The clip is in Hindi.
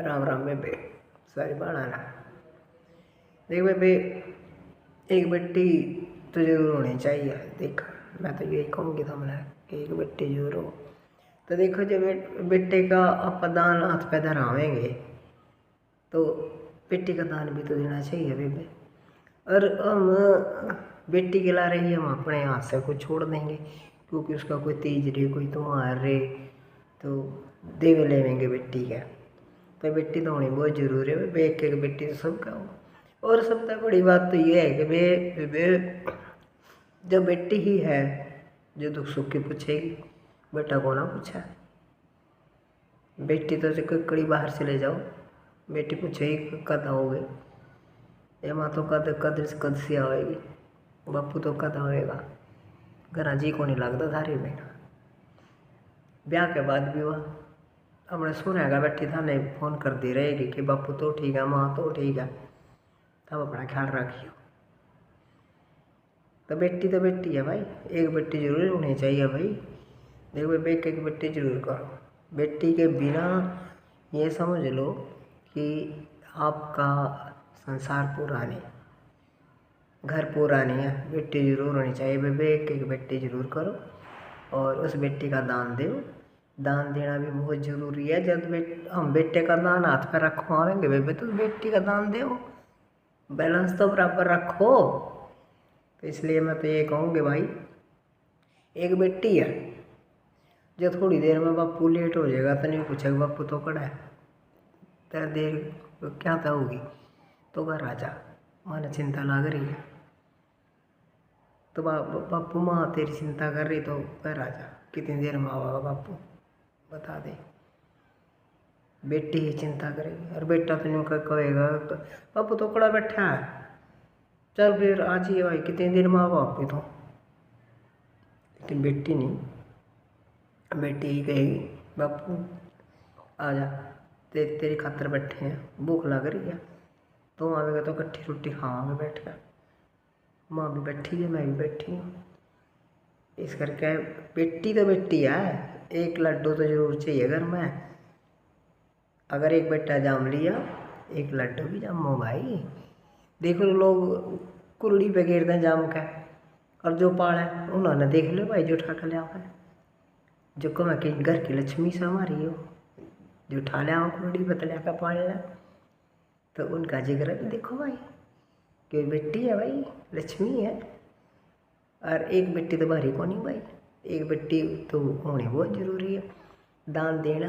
राम राम बेबे। सारी बनाना देख बेबे, एक बेटी तो जरूर होनी चाहिए। देख मैं तो यही कहूँगी तुमने कि एक बेटी जरूर हो। तो देखो जब बेटे का आप दान हाथ पे धरावेंगे तो बेटी का दान भी तो देना चाहिए बेबे। और हम बेटी के ला रही हम अपने हाथ से कुछ छोड़ देंगे क्योंकि उसका कोई तीज रे कोई त्योहार रे तो देवे लेवेंगे बेटी का। तो बेटी तो होनी बहुत जरूरी है। वे एक बेटी तो सबका हो। और सबसे बड़ी बात तो ये है कि वे जब बेटी ही है जो दुख सुख की पूछेगी, बेटा को ना पूछा। बेटी तो कोई कड़ी बाहर से ले जाओ, बेटी पूछेगी कद आओगे, ये माँ तो कद से आएगी, बापू तो कद आएगा। घर जी को नहीं लगता सारी में ब्याह के बाद भी वह हमने सुनेगा बैठी था नहीं फोन कर दी रहेगी कि बापू तो ठीक है, माँ तो ठीक है, तब अपना ख्याल रखियो। तो बेटी है भाई, एक बेटी जरूर होनी चाहिए भाई। देखो बेटे एक बेटी जरूर करो। बेटी के बिना ये समझ लो कि आपका संसार पूरा नहीं, घर पूरा नहीं है। बेटी जरूर होनी चाहिए बेबे, एक बेटी जरूर करो और उस बेटी का दान दो। दान देना भी बहुत ज़रूरी है। जब हम बेटे का दान हाथ पर रखो आवेंगे बेबे तो बेटी का दान दो, बैलेंस तो बराबर रखो। तो इसलिए मैं तो ये कहूँगी भाई, एक बेटी है जो थोड़ी देर में बापू लेट हो जाएगा तो नहीं पूछेगा बापू तो कड़ा है, तेरा देर क्या था होगी तो घर आ जा, माने चिंता लग रही है तो बापू माँ तेरी चिंता कर रही तो घर आ जा, कितनी देर में आवागा बापू बता दे। बेटी ही चिंता करेगी और बेटा तो यूँ कहेगा बापू तो कड़ा बैठा है, चल फिर आ जाइए भाई, कितने देर में आओ आप भी तो। लेकिन बेटी नहीं, बेटी ही कहेगी बापू आ जा, तेरी खातर बैठे हैं, भूख लग रही है तो आवेगा तो इकट्ठी रोटी खावांगे बैठ कर, माँ भी बैठी है मैं भी बैठी हूँ। इस करके बेटी तो बेटी है, एक लड्डू तो जरूर चाहिए घर में। अगर एक बेटा जाम लिया एक लड्डू भी जामो भाई। देखो लोग कुरड़ी पे गिरते हैं जाम का, और जो पाले उन्होंने देख लो भाई जो उठा कर लिया है, जो कम कि घर की लक्ष्मी से हमारी हो, जो उठा लिया कुरड़ी बतलिया का पाल लिया तो उनका जिक्र भी देखो भाई कि बेटी है भाई, लक्ष्मी है। और एक बेटी तो भारी को नहीं भाई, एक बेटी तो होनी बहुत ज़रूरी है। दान देना